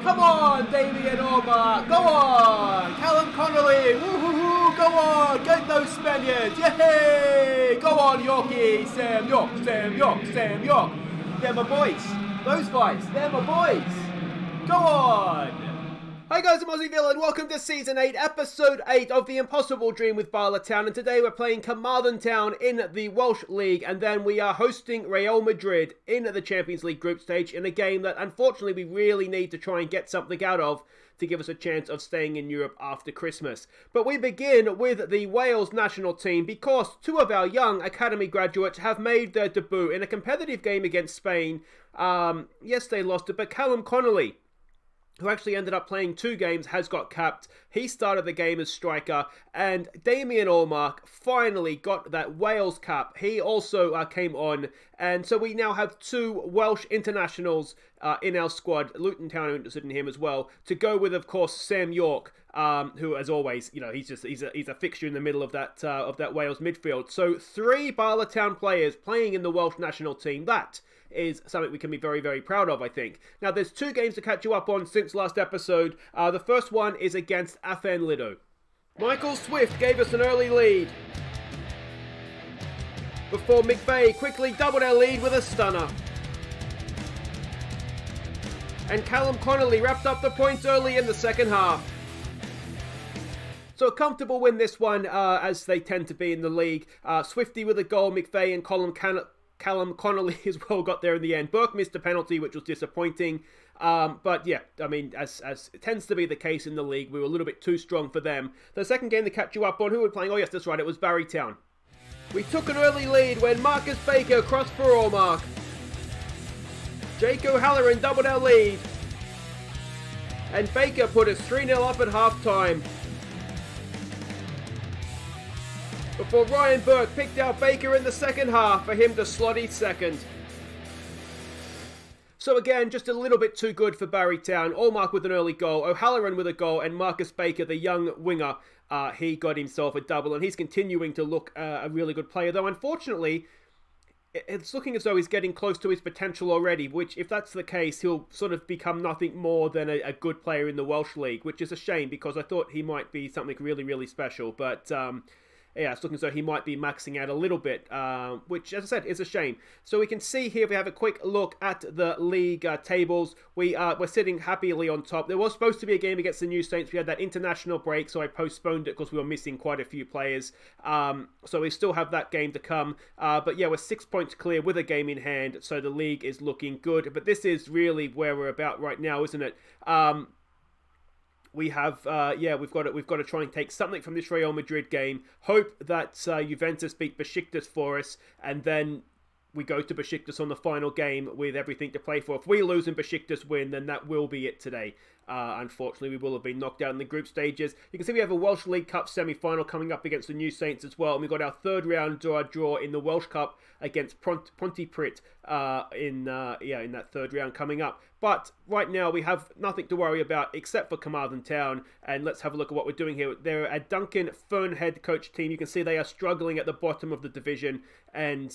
Come on, Damien Orma. Go on. Callum Connolly. Woo-hoo-hoo. Go on. Get those Spaniards. Yay. Go on, Yorkie. Sam York. Sam York. Sam York. They're my boys. Those guys. They're my boys. Go on. Hi guys, I'm Aussie and welcome to Season 8, Episode 8 of The Impossible Dream with Bala Town. And today we're playing Carmarthen Town in the Welsh League. And then we are hosting Real Madrid in the Champions League group stage in a game that unfortunately we really need to try and get something out of to give us a chance of staying in Europe after Christmas. But we begin with the Wales national team because two of our young academy graduates have made their debut in a competitive game against Spain. Yes, they lost it, but Callum Connolly, who actually ended up playing 2 games, has got capped. He started the game as striker, and Damien Orma finally got that Wales cap. He also came on, and so we now have 2 Welsh internationals in our squad. Luton Town are interested in him as well, to go with, of course, Sam York, who, as always, you know, he's a fixture in the middle of that Wales midfield. So 3 Bala Town players playing in the Welsh national team. That is something we can be very, very proud of, I think. Now, there's 2 games to catch you up on since last episode. The first one is against FM20. Michael Swift gave us an early lead before McVeigh quickly doubled our lead with a stunner. And Callum Connolly wrapped up the points early in the second half. So a comfortable win this one, as they tend to be in the league. Swifty with a goal, McVeigh and Callum Connolly as well got there in the end. Burke missed a penalty, which was disappointing. But yeah, I mean, as it tends to be the case in the league, we were a little bit too strong for them. The second game to catch you up on, who were playing? Oh yes, that's right, it was Barry Town. We took an early lead when Marcus Baker crossed for Ormark. Jake O'Halloran doubled our lead. And Baker put us 3-0 up at half-time, before Ryan Burke picked out Baker in the second half for him to slot his second. So again, just a little bit too good for Barry Town. Ormark with an early goal, O'Halloran with a goal, and Marcus Baker, the young winger, he got himself a double, and he's continuing to look a really good player. Though unfortunately, it's looking as though he's getting close to his potential already, which, if that's the case, he'll sort of become nothing more than a good player in the Welsh League, which is a shame because I thought he might be something really, really special. But yeah, it's looking as though he might be maxing out a little bit, which, as I said, is a shame. So we can see here, if we have a quick look at the league tables, we're sitting happily on top. There was supposed to be a game against the New Saints. We had that international break, so I postponed it because we were missing quite a few players. So we still have that game to come. But yeah, we're 6 points clear with a game in hand, so the league is looking good. But this is really where we're about right now, isn't it? We have, yeah, we've got to try and take something from this Real Madrid game. Hope that Juventus beat Besiktas for us, and then we go to Besiktas on the final game with everything to play for. If we lose and Besiktas win, then that will be it today. Unfortunately, we will have been knocked out in the group stages. You can see we have a Welsh League Cup semi-final coming up against the New Saints as well. And we've got our 3rd round draw in the Welsh Cup against Pontypridd in that 3rd round coming up. But right now, we have nothing to worry about except for Carmarthen Town. And let's have a look at what we're doing here. They're a Duncan Fernhead coach team. You can see they are struggling at the bottom of the division. And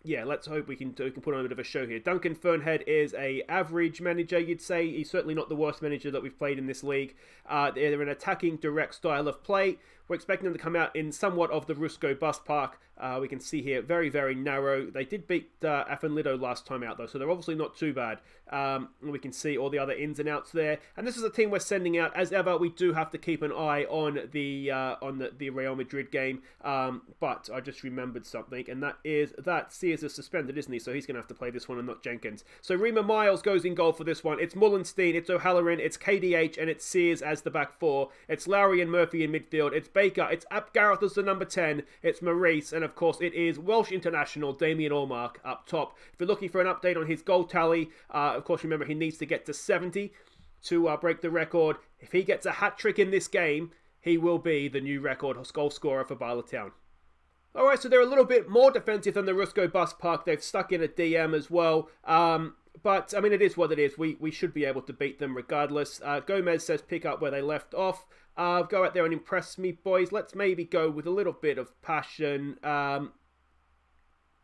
yeah, let's hope we can put on a bit of a show here. Duncan Fernhead is a average manager, you'd say. He's certainly not the worst manager that we've played in this league. They're an attacking, direct style of play. We're expecting them to come out in somewhat of the Rusco bus park. We can see here, very, very narrow. They did beat FM20 last time out, though, so they're obviously not too bad. We can see all the other ins and outs there. And this is a team we're sending out. As ever, we do have to keep an eye on the Real Madrid game. But I just remembered something, and that is that Sears is suspended, isn't he? So he's going to have to play this one and not Jenkins. So Rima Miles goes in goal for this one. It's Mullenstein, it's O'Halloran, it's KDH, and it's Sears as the back 4. It's Lowry and Murphy in midfield. It's Baker, it's Ap Gareth as the number 10. It's Maurice, and of course it is Welsh international Damien Ormark up top. If you're looking for an update on his goal tally, of course remember he needs to get to 70 to break the record. If he gets a hat-trick in this game, he will be the new record goal scorer for Bala Town. Alright, so they're a little bit more defensive than the Rusco bus park. They've stuck in a DM as well. But, I mean, it is what it is. We should be able to beat them regardless. Gomez says pick up where they left off. Go out there and impress me, boys. Let's maybe go with a little bit of passion.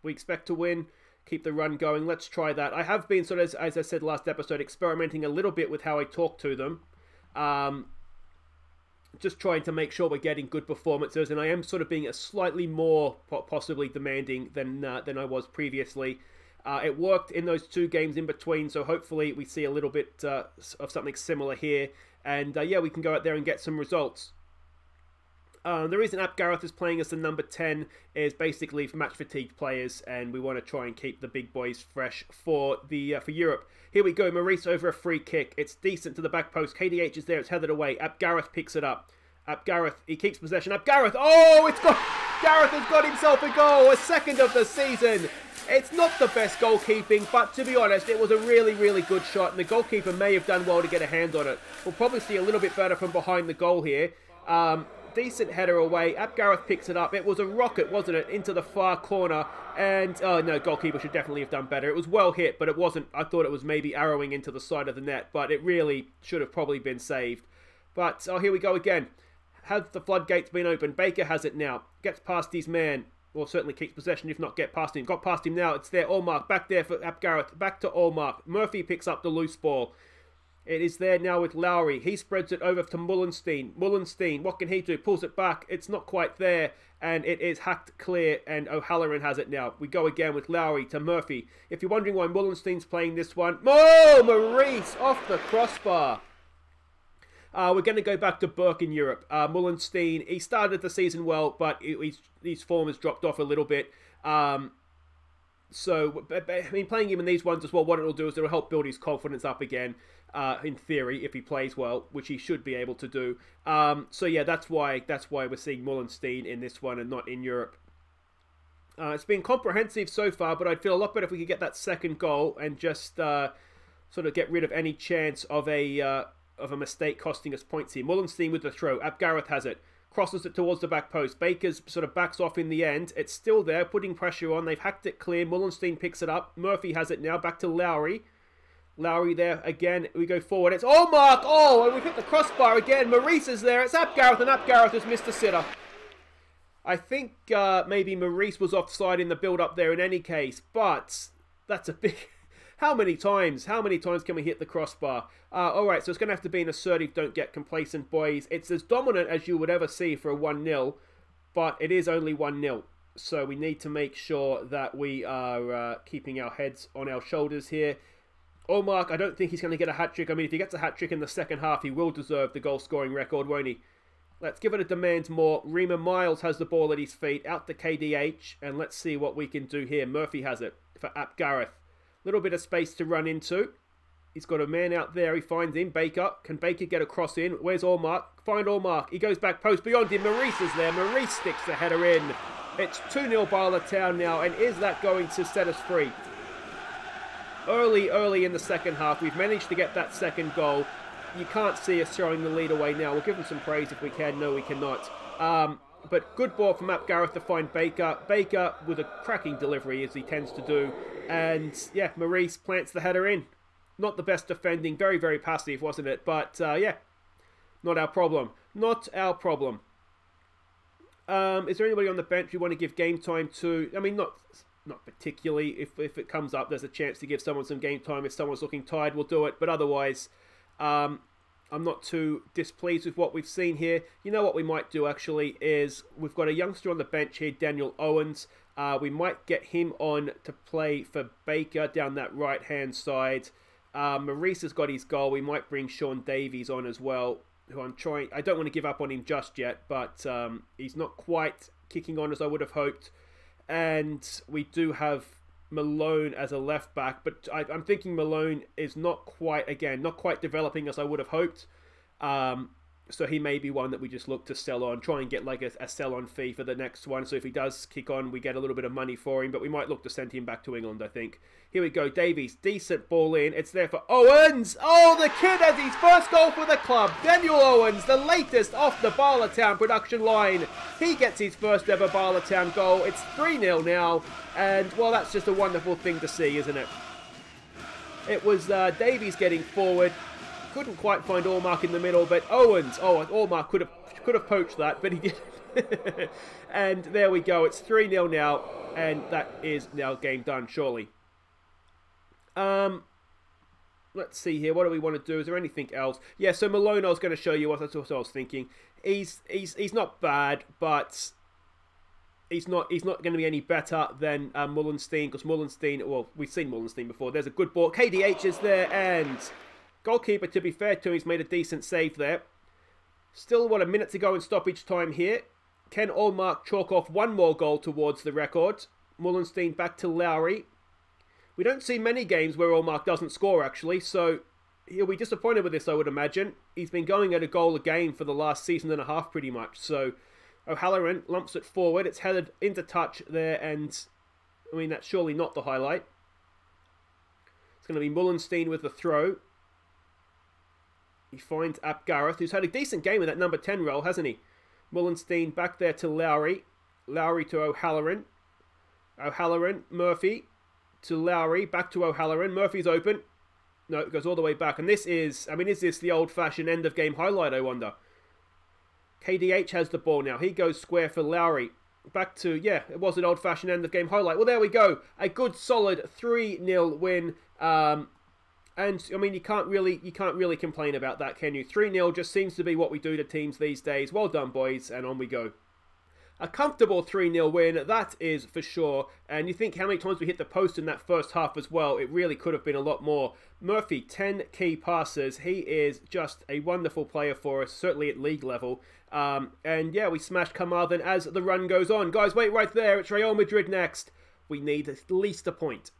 We expect to win. keep the run going. Let's try that. I have been sort of, as I said last episode, experimenting a little bit with how I talk to them. Just trying to make sure we're getting good performances, and I am sort of being a slightly more possibly demanding than I was previously. It worked in those 2 games in between, so hopefully we see a little bit of something similar here. And yeah, we can go out there and get some results. The reason Ep8 is playing as the number 10 is basically for match-fatigued players, and we want to try and keep the big boys fresh for Europe. Here we go, Maurice over a free kick. It's decent to the back post. KDH is there, it's headed away. Ep8 picks it up. Ep8, he keeps possession. Ep8, oh, Gareth has got himself a goal, a second of the season. It's not the best goalkeeping, but to be honest, it was a really, really good shot, and the goalkeeper may have done well to get a hand on it. We'll probably see a little bit better from behind the goal here. Decent header away. Ep8 picks it up. It was a rocket, wasn't it, into the far corner. And, oh no, goalkeeper should definitely have done better. It was well hit, but it wasn't. I thought it was maybe arrowing into the side of the net, but it really should have probably been saved. But, oh, here we go again. Has the floodgates been opened? Baker has it now. Gets past his man. Well, certainly keeps possession, if not get past him. Got past him now. It's there. Allmark back there for Ep8. Back to Allmark. Murphy picks up the loose ball. It is there now with Lowry. He spreads it over to Mullenstein. Mullenstein, what can he do? Pulls it back. It's not quite there. And it is hacked clear. And O'Halloran has it now. We go again with Lowry to Murphy. If you're wondering why Mullenstein's playing this one. Oh, Maurice off the crossbar. We're going to go back to Burke in Europe. Mullenstein, he started the season well, but his form has dropped off a little bit. So, I mean, playing him in these ones as well, what it'll do is it'll help build his confidence up again, in theory, if he plays well, which he should be able to do. So yeah, that's why we're seeing Mullenstein in this one and not in Europe. It's been comprehensive so far, but I'd feel a lot better if we could get that second goal and just sort of get rid of any chance of a mistake costing us points here. Mullenstein with the throw. Ep8 has it. Crosses it towards the back post. Baker's sort of backs off in the end. It's still there, putting pressure on. They've hacked it clear. Mullenstein picks it up. Murphy has it now. Back to Lowry. Lowry there again. We go forward. It's Allmark. Oh, and we've hit the crossbar again. Maurice is there. It's Ep8, and Ep8 has missed a sitter. I think maybe Maurice was offside in the build-up there in any case, but that's a big... How many times can we hit the crossbar? Alright, so it's going to have to be an assertive, don't get complacent, boys. It's as dominant as you would ever see for a 1-0, but it is only 1-0. So we need to make sure that we are keeping our heads on our shoulders here. Allmark, I don't think he's going to get a hat-trick. I mean, if he gets a hat-trick in the second half, he will deserve the goal-scoring record, won't he? Let's give it a demand more. Rima Miles has the ball at his feet, out to KDH, and let's see what we can do here. Murphy has it for Ep8. Little bit of space to run into. He's got a man out there. He finds him. Baker. Can Baker get a cross in? Where's Allmark? Find Allmark. He goes back post beyond him. Maurice is there. Maurice sticks the header in. It's 2-0 Bala Town now. And is that going to set us free? Early in the second half, we've managed to get that second goal. You can't see us throwing the lead away now. We'll give him some praise if we can. No, we cannot. But good ball from Ep8 to find Baker. Baker with a cracking delivery, as he tends to do. And, yeah, Maurice plants the header in. Not the best defending. Very, very passive, wasn't it? But, yeah, not our problem. Not our problem. Is there anybody on the bench you want to give game time to? I mean, not particularly. If it comes up, there's a chance to give someone some game time. If someone's looking tired, we'll do it. But otherwise... I'm not too displeased with what we've seen here. You know what we might do, actually, is we've got a youngster on the bench here, Daniel Owens. We might get him on to play for Baker down that right-hand side. Maurice has got his goal. We might bring Sean Davies on as well, who I don't want to give up on him just yet, but he's not quite kicking on as I would have hoped. And we do have Malone as a left back, but I'm thinking Malone is not quite developing as I would have hoped. So he may be one that we just look to sell on, try and get like a sell-on fee for the next one. So if he does kick on, we get a little bit of money for him, but we might look to send him back to England, I think. Here we go, Davies, decent ball in. It's there for Owens. Oh, the kid has his first goal for the club. Daniel Owens, the latest off the Bala Town production line. He gets his first ever Bala Town goal. It's 3-0 now, and, well, that's just a wonderful thing to see, isn't it? It was Davies getting forward. Couldn't quite find Allmark in the middle, but Owens, Allmark could have poached that, but he did. And there we go, it's 3-0 now, and that is now game done, surely. Let's see here. What do we want to do? Is there anything else? Yeah, so Malone, I was going to show you what that's what I was thinking. He's not bad, but he's not going to be any better than Mullenstein, because Mullenstein, well, we've seen Mullenstein before. There's a good ball. KDH is there, and goalkeeper, to be fair to him, he's made a decent save there. Still, what, a minute to go in stoppage time here. Can Allmark chalk off one more goal towards the record? Mullenstein back to Lowry. We don't see many games where Allmark doesn't score, actually, so he'll be disappointed with this, I would imagine. He's been going at a goal a game for the last season and a half, pretty much, so O'Halloran lumps it forward. It's headed into touch there, and I mean, that's surely not the highlight. It's going to be Mullenstein with the throw. He finds Ap Gareth, who's had a decent game in that number 10 role, hasn't he? Mullenstein back there to Lowry. Lowry to O'Halloran. O'Halloran, Murphy to Lowry, back to O'Halloran. Murphy's open. No, it goes all the way back. And this is, I mean, is this the old-fashioned end-of-game highlight, I wonder? KDH has the ball now. He goes square for Lowry. Back to, yeah, it was an old-fashioned end-of-game highlight. Well, there we go. A good, solid 3-0 win. And, I mean, you can't really complain about that, can you? 3-0 just seems to be what we do to teams these days. Well done, boys, and on we go. A comfortable 3-0 win, that is for sure. And you think how many times we hit the post in that first half as well. It really could have been a lot more. Murphy, 10 key passes. He is just a wonderful player for us, certainly at league level. And yeah, we smashed Carmarthen as the run goes on. Guys, wait right there. It's Real Madrid next. We need at least a point.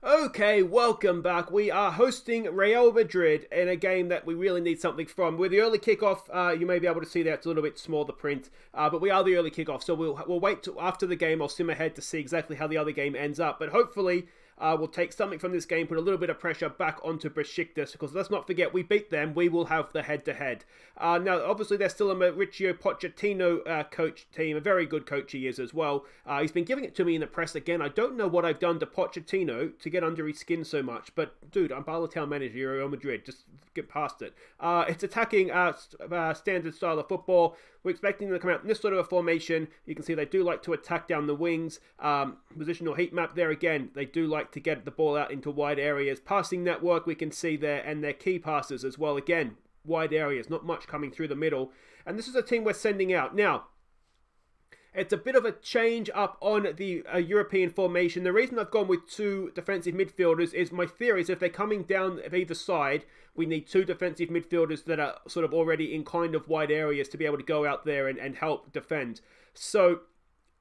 Okay, welcome back. We are hosting Real Madrid in a game that we really need something from. With the early kickoff, you may be able to see that it's a little bit small, the print, but we are the early kickoff, so we'll wait till after the game. I'll sim ahead to see exactly how the other game ends up, but hopefully we'll take something from this game, put a little bit of pressure back onto Besiktas, because let's not forget, we beat them, we will have the head-to-head. Now, obviously, there's still a Mauricio Pochettino coach team, a very good coach he is as well. He's been giving it to me in the press again. I don't know what I've done to Pochettino to get under his skin so much, but dude, I'm Bala Town manager, you're Real Madrid, just get past it. It's attacking standard style of football. We're expecting them to come out in this sort of a formation. You can see they do like to attack down the wings. Positional heat map there again. They do like to get the ball out into wide areas. Passing network we can see there, and their key passes as well. Again, wide areas, not much coming through the middle. And this is a team we're sending out. Now, it's a bit of a change up on the European formation. The reason I've gone with two defensive midfielders is my theory is if they're coming down of either side, we need two defensive midfielders that are sort of already in kind of wide areas to be able to go out there and help defend. So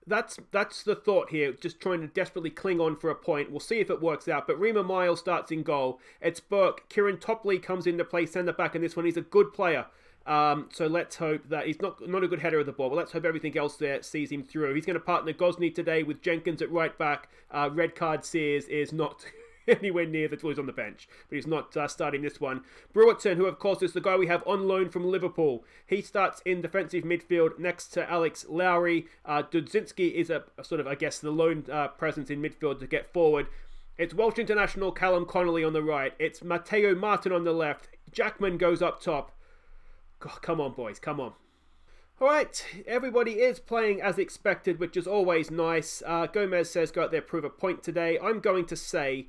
that's the thought here, just trying to desperately cling on for a point. We'll see if it works out. But Rima Miles starts in goal. It's Burke. Kieran Topley comes into play centre back in this one. He's a good player. So let's hope that he's not a good header of the ball, but let's hope everything else there sees him through. He's going to partner Gosney today with Jenkins at right back. Red card Sears is not anywhere near the toys on the bench, but he's not starting this one. Brewerton, who of course is the guy we have on loan from Liverpool, he starts in defensive midfield next to Alex Lowry. Dudzinski is a sort of, I guess, the lone presence in midfield to get forward. It's Welsh international Callum Connolly on the right. It's Matteo Martin on the left. Jackman goes up top. God, come on, boys, come on. All right, everybody is playing as expected, which is always nice. Gomez says go out there, prove a point today. I'm going to say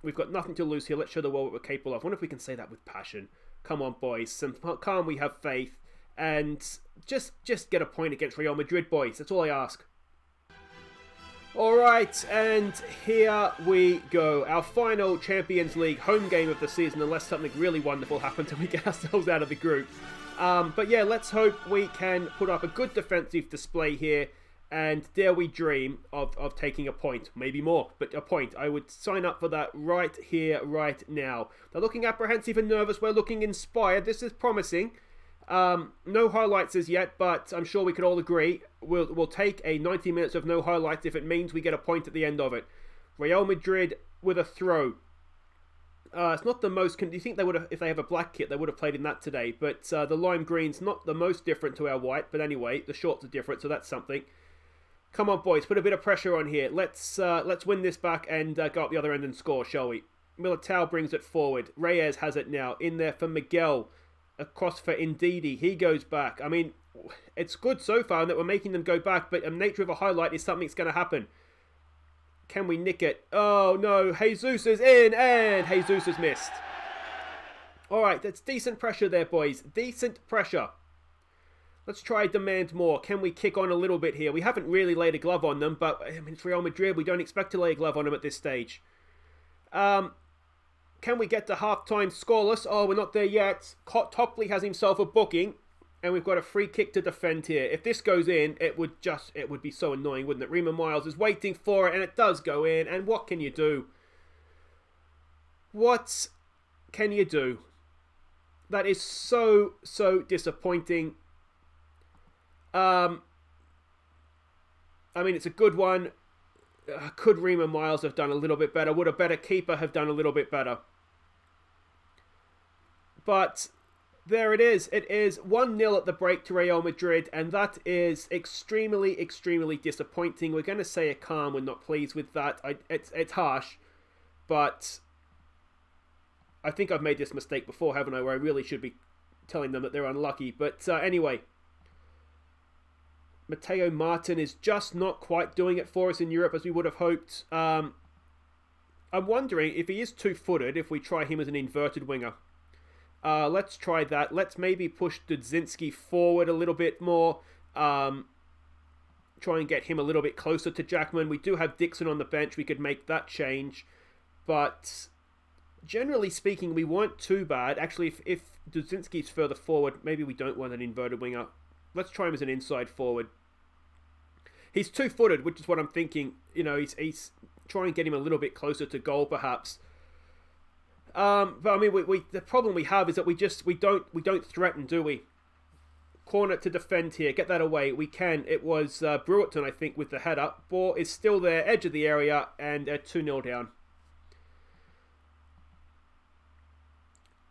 we've got nothing to lose here. Let's show the world what we're capable of. I wonder if we can say that with passion. Come on, boys. Can't we have faith? And just get a point against Real Madrid, boys. That's all I ask. All right, and here we go. Our final Champions League home game of the season, unless something really wonderful happens and we get ourselves out of the group. But yeah, let's hope we can put up a good defensive display here, and dare we dream of taking a point. Maybe more, but a point. I would sign up for that right here, right now. They're looking apprehensive and nervous. We're looking inspired. This is promising. No highlights as yet, but I'm sure we can all agree we'll take a 90 minutes of no highlights if it means we get a point at the end of it. Real Madrid with a throw. It's not the most... Do you think they would have, if they have a black kit, they would have played in that today? But the lime green's not the most different to our white. But anyway, the shorts are different, so that's something. Come on, boys, put a bit of pressure on here. Let's win this back and go up the other end and score, shall we? Militao brings it forward. Reyes has it now. In there for Miguel. Across for Ndidi. He goes back. I mean, it's good so far that we're making them go back, but the nature of a highlight is something's going to happen. Can we nick it? Oh, no. Jesus is in, and Jesus has missed. All right, that's decent pressure there, boys. Decent pressure. Let's try demand more. Can we kick on a little bit here? We haven't really laid a glove on them, but I mean, it's Real Madrid. We don't expect to lay a glove on them at this stage. Can we get to half-time scoreless? Oh, we're not there yet. Topley has himself a booking, and we've got a free kick to defend here. If this goes in, it would be so annoying, wouldn't it? Rima Miles is waiting for it, and it does go in. And what can you do? What can you do? That is so disappointing. I mean, it's a good one. Could Rima Miles have done a little bit better? Would a better keeper have done a little bit better? But there it is. It is 1-0 at the break to Real Madrid, and that is extremely disappointing. We're going to say a calm. We're not pleased with that. It's harsh, but I think I've made this mistake before, haven't I? Where I really should be telling them that they're unlucky. But anyway, Matteo Martin is just not quite doing it for us in Europe as we would have hoped. I'm wondering if he is two-footed, if we try him as an inverted winger. Let's try that. Let's maybe push Dudzinski forward a little bit more. Try and get him a little bit closer to Jackman. We do have Dixon on the bench. We could make that change. But generally speaking, we weren't too bad. Actually, if Dudzinski's further forward, maybe we don't want an inverted winger. Let's try him as an inside forward. He's two-footed, which is what I'm thinking. You know, he's trying to get him a little bit closer to goal, perhaps. But I mean, the problem we have is that we don't threaten, do we? Corner to defend here, get that away. We can. It was Brewerton, I think, with the header. Ball is still there, edge of the area, and 2-0 down.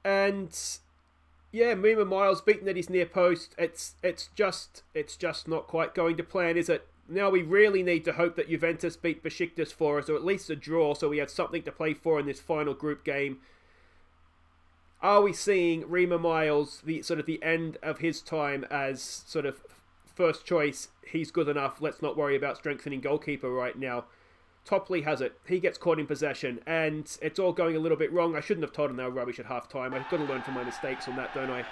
And yeah, Mima Miles beaten at his near post. It's just not quite going to plan, is it? Now we really need to hope that Juventus beat Besiktas for us, or at least a draw, so we have something to play for in this final group game. Are we seeing Rima Miles, the end of his time as sort of first choice? He's good enough. Let's not worry about strengthening goalkeeper right now. Topley has it. He gets caught in possession, and it's all going a little bit wrong. I shouldn't have told him they were rubbish at half-time. I've got to learn from my mistakes on that, don't I?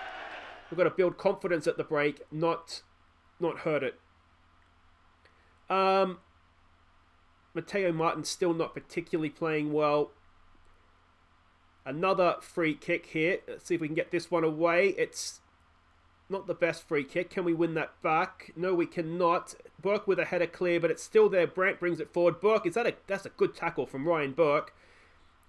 We've got to build confidence at the break, not hurt it. Matteo Martin still not particularly playing well. Another free kick here. Let's see if we can get this one away. It's not the best free kick. Can we win that back? No, we cannot. Burke with a header clear, but it's still there. Brandt brings it forward. Burke, that's a good tackle from Ryan Burke.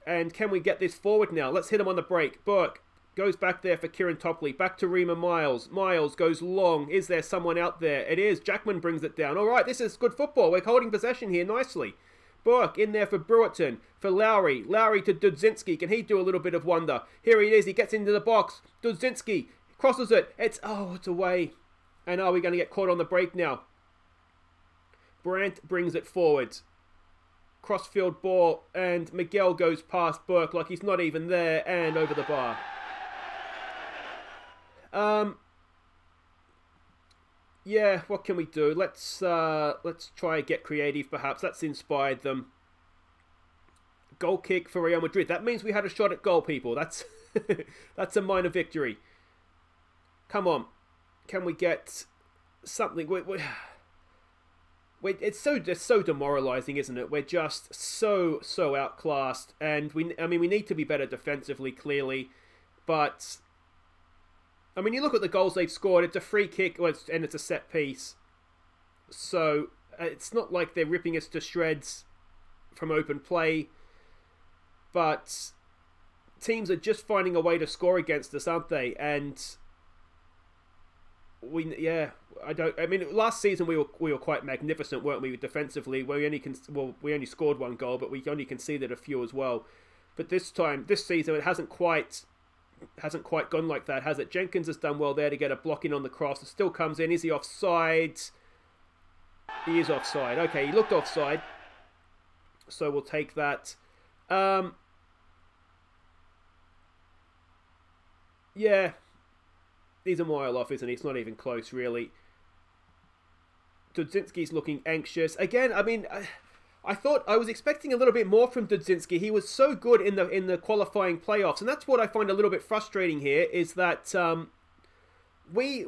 And can we get this forward now? Let's hit him on the break. Burke goes back there for Kieran Topley. Back to Rima Miles. Miles goes long. Is there someone out there? It is. Jackman brings it down. All right, this is good football. We're holding possession here nicely. Burke in there for Brewerton. For Lowry. Lowry to Dudzinski. Can he do a little bit of wonder? Here he is. He gets into the box. Dudzinski crosses it. It's away. And are we going to get caught on the break now? Brandt brings it forward. Crossfield ball. And Miguel goes past Burke like he's not even there. And over the bar. Yeah, what can we do? Let's try and get creative, perhaps. That's inspired them. Goal kick for Real Madrid. That means we had a shot at goal, people. That's that's a minor victory. Come on, can we get something? It's so demoralising, isn't it? We're just so outclassed, and we need to be better defensively, clearly, but. I mean, you look at the goals they've scored, it's a free kick, and it's a set piece. So, it's not like they're ripping us to shreds from open play. But teams are just finding a way to score against us, aren't they? And last season we were quite magnificent, weren't we, defensively? We only scored one goal, but we only conceded a few as well. But this season, it hasn't quite gone like that, has it? Jenkins has done well there to get a block in on the cross. It still comes in. Is he offside? He is offside. Okay, he looked offside. So we'll take that. Yeah. He's a mile off, isn't he? It's not even close, really. Dudzinski's looking anxious. Again, I mean, I was expecting a little bit more from Dudzinski. He was so good in the qualifying playoffs, and that's what I find a little bit frustrating here. Is that we,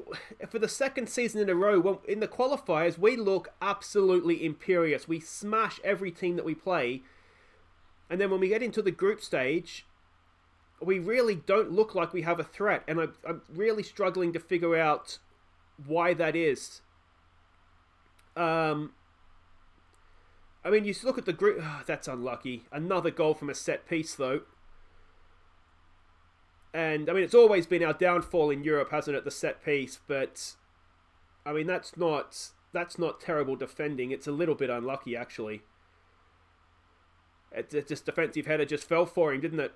for the second season in a row, in the qualifiers, we look absolutely imperious. We smash every team that we play, and then when we get into the group stage, we really don't look like we have a threat. And I'm really struggling to figure out why that is. I mean, you look at the group... Oh, that's unlucky. Another goal from a set piece, though. And, I mean, it's always been our downfall in Europe, hasn't it, the set piece? But, I mean, that's not terrible defending. It's a little bit unlucky, actually. It's just defensive header just fell for him, didn't it?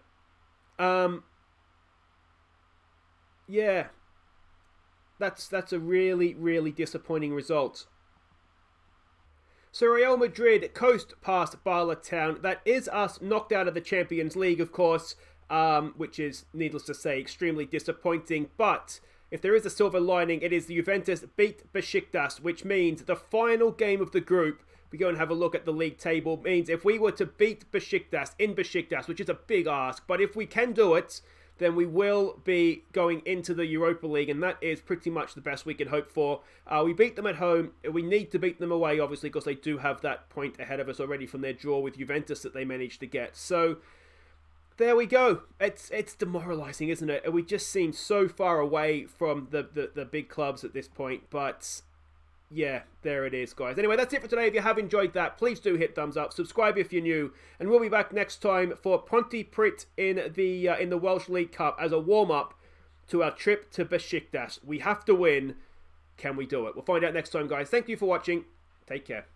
Yeah. That's a really, really disappointing result. So Real Madrid coast past Bala Town. That is us knocked out of the Champions League, of course, which is, needless to say, extremely disappointing. But if there is a silver lining, it is the Juventus beat Besiktas, which means the final game of the group, we go and have a look at the league table, means if we were to beat Besiktas in Besiktas, which is a big ask, but if we can do it, then we will be going into the Europa League, and that is pretty much the best we can hope for. We beat them at home. We need to beat them away, obviously, because they do have that point ahead of us already from their draw with Juventus that they managed to get. So, there we go. It's demoralising, isn't it? We just seem so far away from the big clubs at this point, but... yeah, there it is, guys. Anyway, that's it for today. If you have enjoyed that, please do hit thumbs up. Subscribe if you're new. And we'll be back next time for Pontypridd in the Welsh League Cup as a warm-up to our trip to Besiktas. We have to win. Can we do it? We'll find out next time, guys. Thank you for watching. Take care.